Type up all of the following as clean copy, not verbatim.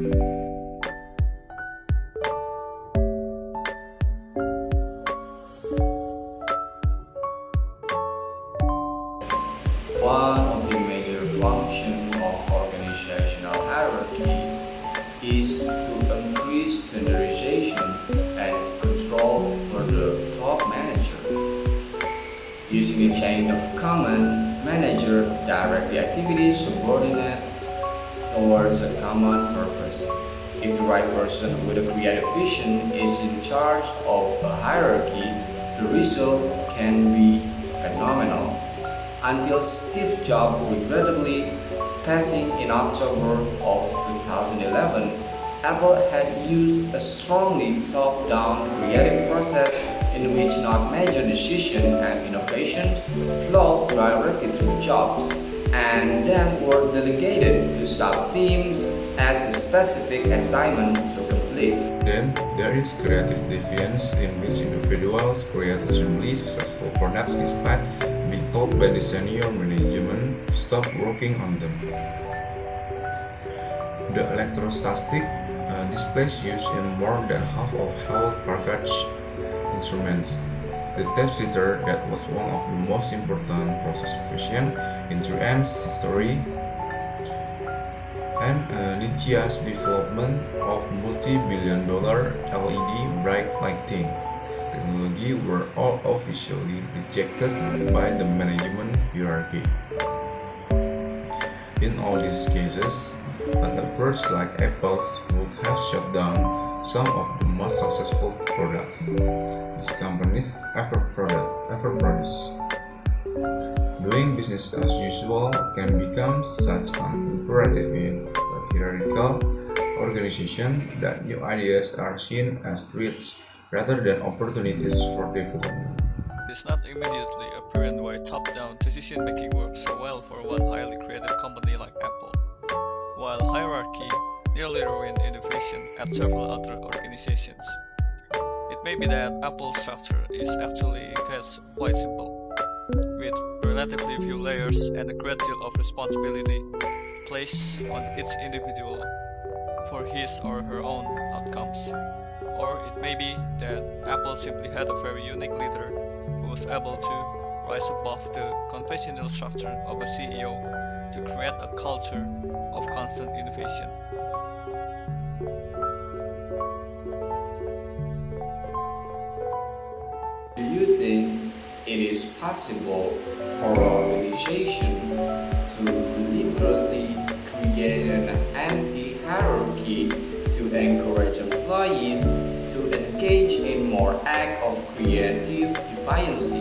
One of the major functions of organizational hierarchy is to increase standardization and control for the top manager. Using a chain of command, manager direct the activities subordinate towards a common purpose. If the right person with a creative vision is in charge of a hierarchy, the result can be phenomenal. Until Steve Jobs regrettably passing in October of 2011, Apple had used a strongly top-down creative process in which not major decision and innovation flowed directly through Jobs and then were delegated to sub-teams as a specific assignment to complete. Then there is creative deviance, in which individuals create extremely successful products despite being told by the senior management to stop working on them. The electrostatic displays used in more than half of Hewlett Packard's instruments. The tape sitter that was one of the most important process efficient in 3M's history, and Nicia's development of multi-billion-dollar LED bright lighting technology were all officially rejected by the management hierarchy. In all these cases, entrepreneurs like Apple would have shut down some of the most successful products these companies ever produced. Doing business as usual can become such an imperative in a hierarchical organization that new ideas are seen as threats rather than opportunities for development. It is not immediately apparent why top-down decision-making works so well for one highly creative company like Apple, while hierarchy nearly ruined innovation at several other organizations. It may be that Apple's structure is actually quite simple, with relatively few layers and a great deal of responsibility placed on each individual for his or her own outcomes. Or it may be that Apple simply had a very unique leader who was able to rise above the conventional structure of a CEO to create a culture of constant innovation. Do you think it is possible for an organization to deliberately create an anti-hierarchy to encourage employees to engage in more acts of creative defiance?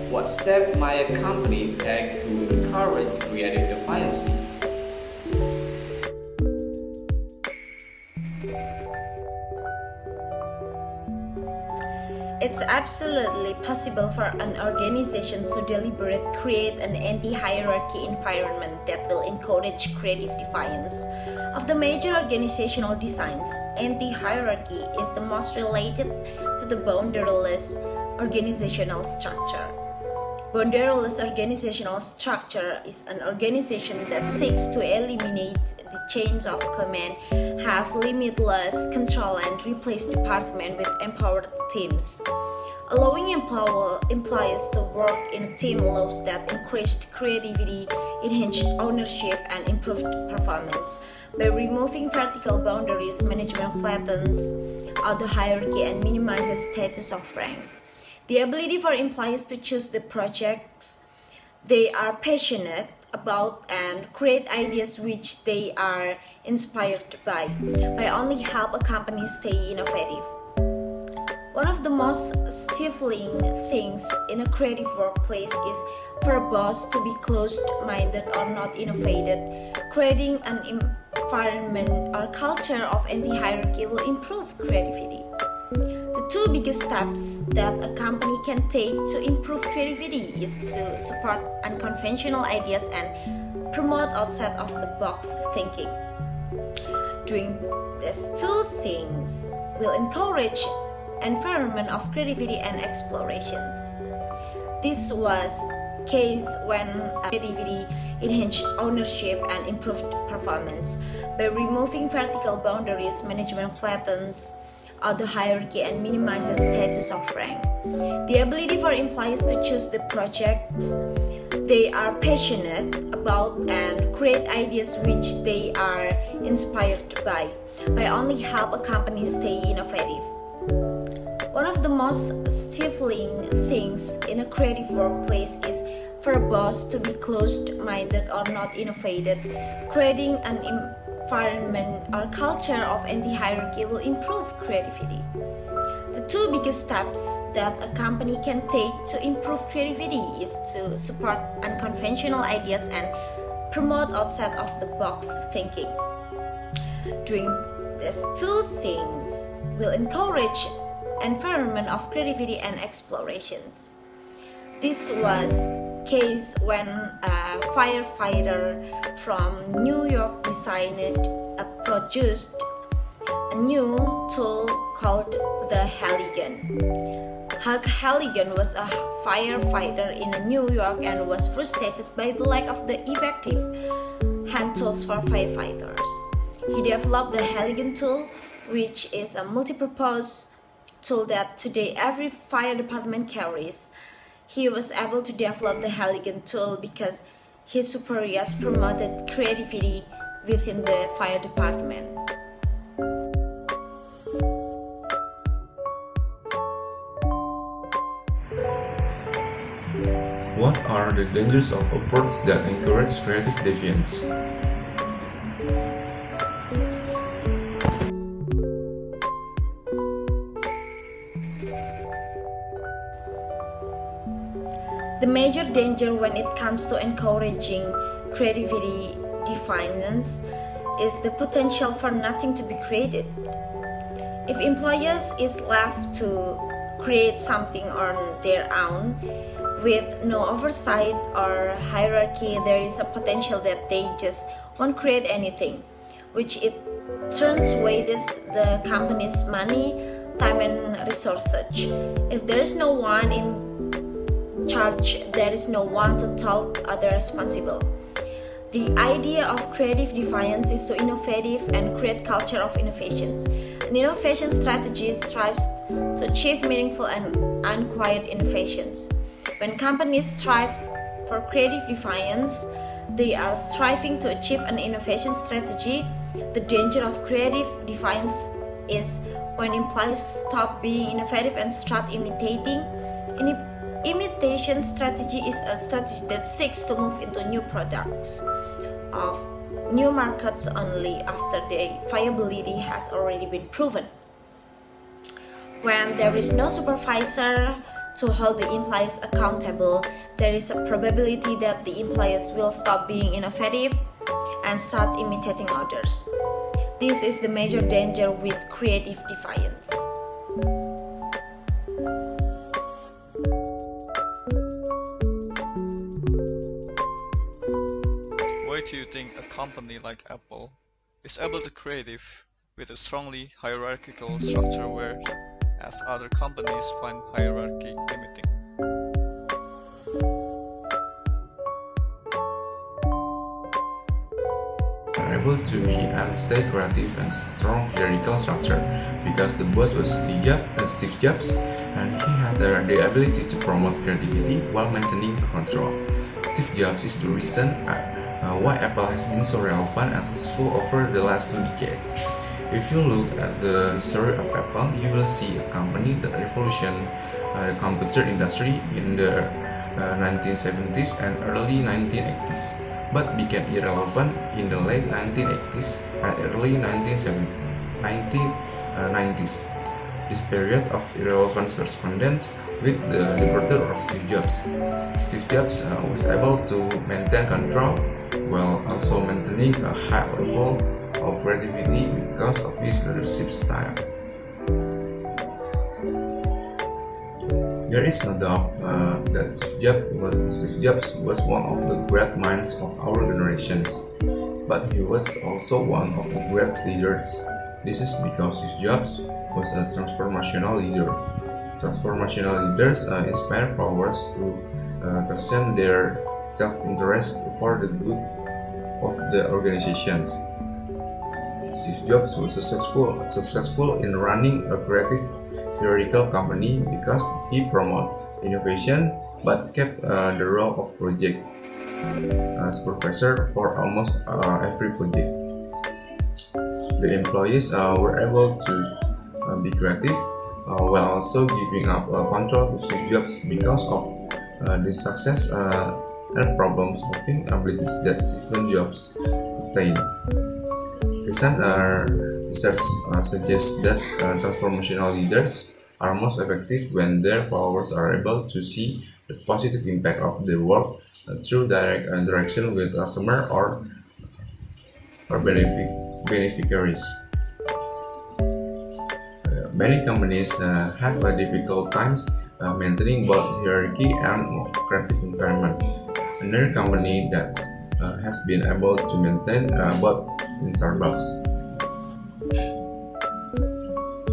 What step might a company take to encourage creative defiance? It's absolutely possible for an organization to deliberately create an anti-hierarchy environment that will encourage creative defiance. Of the major organizational designs, anti-hierarchy is the most related to the boundaryless organizational structure. Boundaryless organizational structure is an organization that seeks to eliminate the chains of command, have limitless control, and replace departments with empowered teams. Allowing employees to work in a team allows that increased creativity, enhanced ownership, and improved performance. By removing vertical boundaries, management flattens out the hierarchy and minimizes status of rank. The ability for employees to choose the projects they are passionate about and create ideas which they are inspired by only help a company stay innovative. One of the most stifling things in a creative workplace is for a boss to be closed-minded or not innovative. Creating an environment or culture of anti-hierarchy will improve creativity. The two biggest steps that a company can take to improve creativity is to support unconventional ideas and promote outside of the box thinking. Doing these two things will encourage environment of creativity and explorations. This was case when creativity enhanced ownership, and improved performance. By removing vertical boundaries, management flattens out the hierarchy and minimizes status of rank. The ability for employees to choose the projects they are passionate about and create ideas which they are inspired by only help a company stay innovative. One of the most stifling things in a creative workplace is for a boss to be closed-minded or not innovative. Creating an environment or culture of anti-hierarchy will improve creativity. The two biggest steps that a company can take to improve creativity is to support unconventional ideas and promote outside-of-the-box thinking. Doing these two things will encourage environment of creativity and explorations. This was case when a firefighter from New York produced a new tool called the Heligun. Hug Heligun was a firefighter in New York and was frustrated by the lack of the effective hand tools for firefighters. He developed the Heligun tool, which is a multi-purpose tool that today every fire department carries. He was able to develop the Heligun tool because his superiors promoted creativity within the fire department. What are the dangers of approaches that encourage creative deviance? The major danger when it comes to encouraging creativity defiance is the potential for nothing to be created. If employers is left to create something on their own with no oversight or hierarchy, there is a potential that they just won't create anything, which it turns wastes the company's money, time and resources. If there is no one in charge, there is no one to hold others responsible. The idea of creative defiance is to innovative and create culture of innovations. An innovation strategy strives to achieve meaningful and unquiet innovations. When companies strive for creative defiance, they are striving to achieve an innovation strategy. The danger of creative defiance is when employees stop being innovative and start imitating. Imitation strategy is a strategy that seeks to move into new products of new markets only after their viability has already been proven. When there is no supervisor to hold the employees accountable, there is a probability that the employees will stop being innovative and start imitating others. This is the major danger with creative defiance. Why do you think a company like Apple is able to creative with a strongly hierarchical structure whereas other companies find hierarchy limiting? Are able to be and stay creative and strong hierarchical structure because the boss was Steve Jobs and he had the ability to promote creativity while maintaining control. Steve Jobs is the reason why Apple has been so relevant and successful over the last 2 decades. If you look at the history of Apple, you will see a company that revolutionized the computer industry in the 1970s and early 1980s, but became irrelevant in the late 1980s and early 1990s. This period of irrelevance corresponds with the departure of Steve Jobs. Steve Jobs was able to maintain control while also maintaining a high level of creativity because of his leadership style. There is no doubt that Steve Jobs was one of the great minds of our generations, but he was also one of the greatest leaders. This is because Steve Jobs was a transformational leader. Transformational leaders inspire followers to transcend their self-interest for the good of the organizations. Steve Jobs was successful in running a creative theoretical company because he promoted innovation but kept the role of project supervisor for almost every project. The employees were able to be creative while also giving up control to Steve Jobs because of the success and problem-solving abilities that Steve Jobs obtained. Recent research suggests that transformational leaders are most effective when their followers are able to see the positive impact of their work through direct interaction with customers or beneficiaries. Many companies have a difficult times maintaining both hierarchy and creative environment. Another company that has been able to maintain both in Starbucks.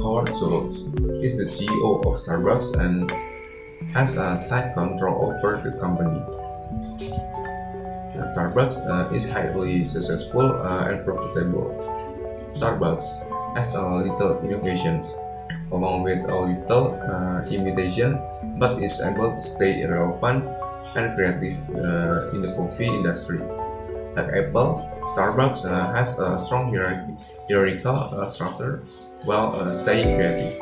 Howard Schultz is the CEO of Starbucks and has a tight control over the company. Starbucks is highly successful and profitable. Starbucks has a little innovations, along with a little imitation, but is able to stay relevant and creative in the coffee industry. Like Apple, Starbucks has a strong hierarchical structure while staying creative.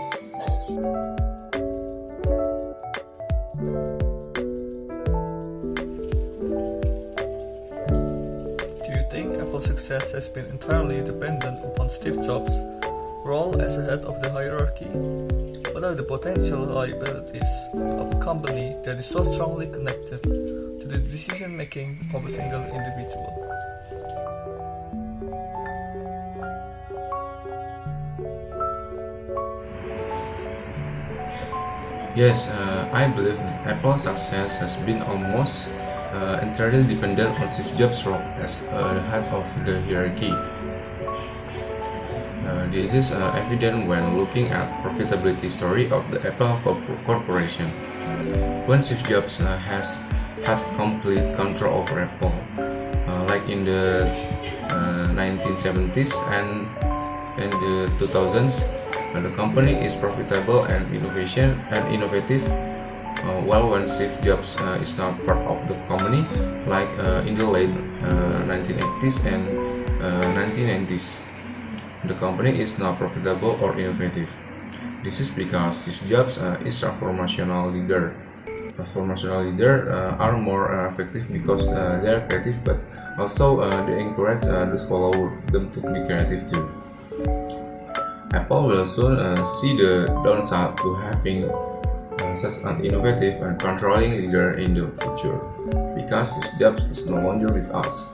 Do you think Apple's success has been entirely dependent upon Steve Jobs' role as the head of the hierarchy? What are the potential liabilities of a company that is so strongly connected to the decision-making of a single individual? Yes, I believe that Apple's success has been almost entirely dependent on Steve Jobs' role as the head of the hierarchy. This is evident when looking at profitability story of the Apple Corporation. When Steve Jobs has had complete control over Apple, like in the 1970s and the 2000s, the company is profitable and innovative. While when Steve Jobs is not part of the company, like in the late 1980s and 1990s, the company is not profitable or innovative. This is because Steve Jobs is a transformational leader. Transformational leaders are more effective because they are creative, but also they encourage those follow them to be creative too. Apple will soon see the downside to having such an innovative and controlling leader in the future, because Steve Jobs is no longer with us.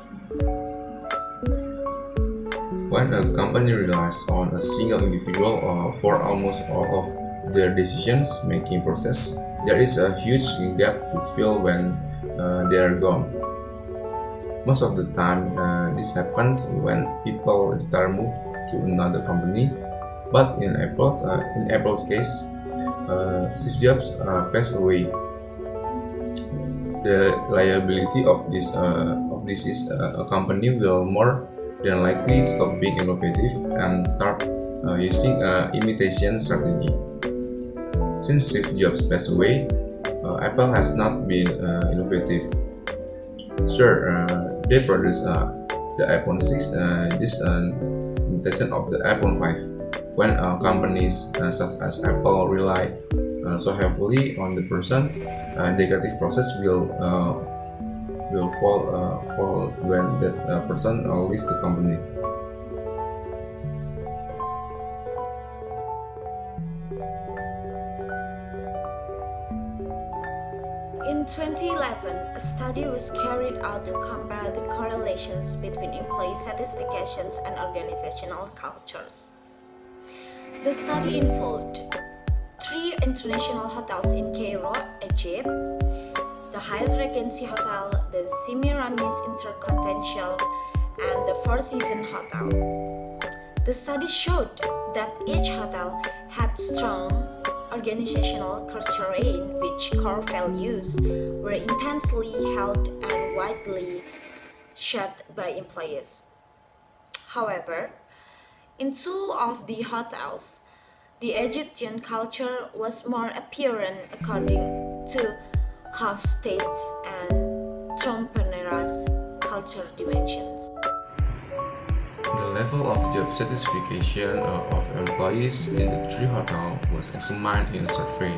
When a company relies on a single individual for almost all of their decisions-making process, there is a huge gap to fill when they are gone. Most of the time, this happens when people later move to another company. But in Apple's case, Steve Jobs passed away. The liability of this is a company will more than likely stop being innovative and start using imitation strategy. Since Steve Jobs passed away, Apple has not been innovative. Sure, they produced the iPhone 6, just an imitation of the iPhone 5. When companies such as Apple rely so heavily on the person, the creative process will fall when that person leaves the company. In 2011, a study was carried out to compare the correlations between employee satisfactions and organizational cultures. The study involved 3 international hotels in Cairo, Egypt, the Hyatt Regency Hotel, the Semiramis Intercontinental, and the Four Seasons Hotel. The study showed that each hotel had strong organizational culture in which core values were intensely held and widely shared by employees. However, in two of the hotels, the Egyptian culture was more apparent according to Hofstede's and Trompeneras culture dimensions. The level of job satisfaction of employees in the three hotels was examined in a survey.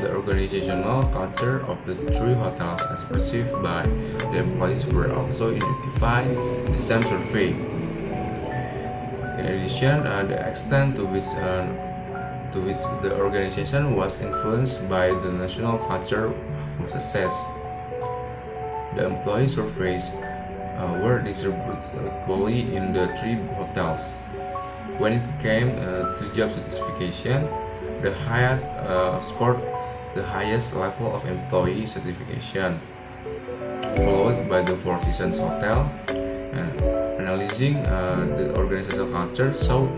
The organizational culture of the three hotels as perceived by the employees were also identified in the same survey. In addition, the extent to which the organization was influenced by the national culture was assessed. The employee surveys were distributed equally in the three hotels. When it came to job satisfaction, the Hyatt scored the highest level of employee satisfaction, followed by the Four Seasons Hotel. And analyzing the organizational culture showed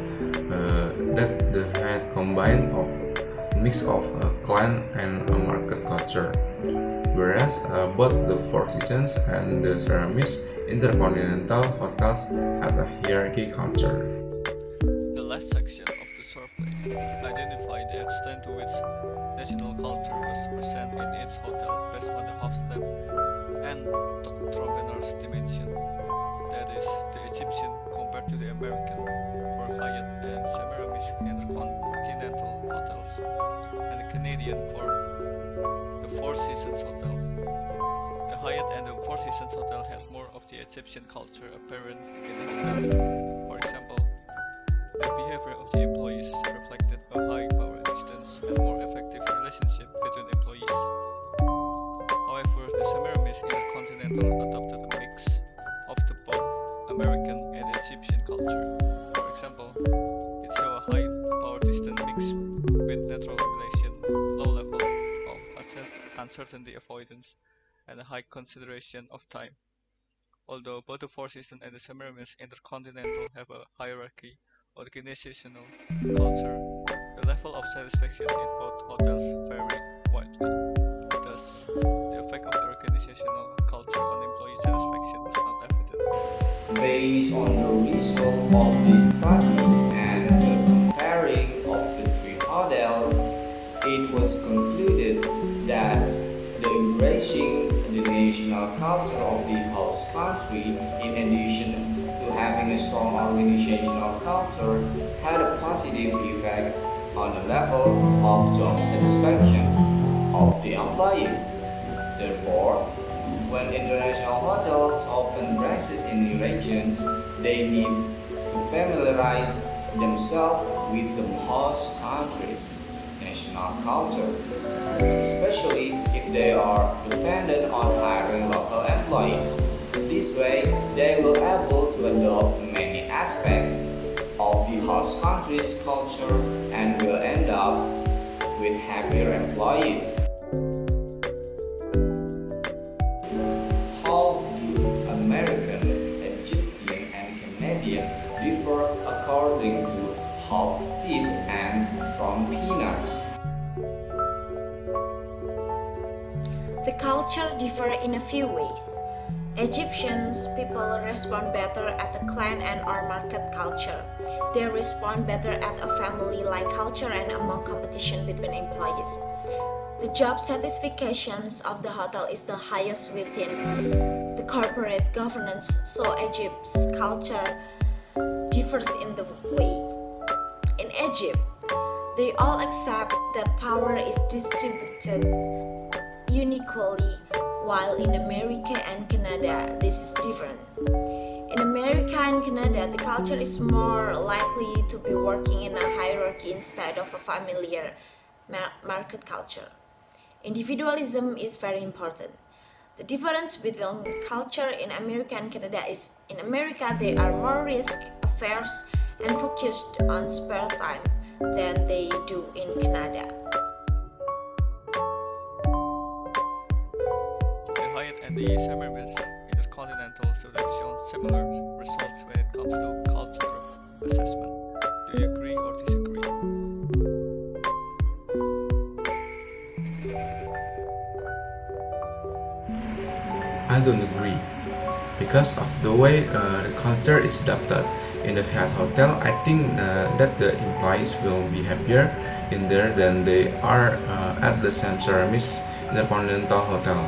that the Hyatt combined of mix of client and market culture, whereas both the Four Seasons and the Ceramics Intercontinental hotels had a hierarchy culture. The last section of the survey identified the extent to which national culture was present in each hotel based on the Hofstede and Trompener's dimension. That is, the Egyptian compared to the American, for Hyatt and Semiramis Intercontinental hotels, and the Canadian for the Four Seasons Hotel. The Hyatt and the Four Seasons Hotel had more of the Egyptian culture apparent in the hotels. For example, the behavior of the employees reflected a high power distance and more effective relationship between employees. However, the Semiramis Intercontinental adopted a mix of the both American and Egyptian culture. For example, it showed a high power distance mix with natural relation, low level of uncertainty avoidance, and a high consideration of time. Although both the Four Seasons and the Semiramis Intercontinental have a hierarchy organizational culture, the level of satisfaction in both hotels vary widely. Thus, the effect of the organizational culture on employee satisfaction was not evident. Based on the result of this study and the comparing of the three hotels, it was concluded that the embracing the national culture of the host country, in addition to having a strong organizational culture, had a positive effect on the level of job satisfaction of the employees. Therefore, when international hotels open branches in new regions, they need to familiarize themselves with the host country's national culture, especially if they are dependent on hiring local employees. This way, they will be able to adopt many aspects of the host country's culture and will end up with happier employees. How do American, Egyptian, and Canadian differ according to Hofstede and Trompener's? The culture differ in a few ways. Egyptians people respond better at the clan and or market culture. They respond better at a family-like culture and among competition between employees. The job satisfactions of the hotel is the highest within the corporate governance, so Egypt's culture differs in the way. In Egypt, they all accept that power is distributed unequally, while in America and Canada, this is different. In America and Canada, the culture is more likely to be working in a hierarchy instead of a familiar market culture. Individualism is very important. The difference between culture in America and Canada is in America they are more risk-averse and focused on spare time than they do in Canada. The Hyatt and the Semiramis Intercontinental should have shown similar results when it comes to cultural assessment. Do you agree or disagree? I don't agree. Because of the way the culture is adapted in the head hotel, I think that the employees will be happier in there than they are at the San Ceramis Intercontinental Hotel.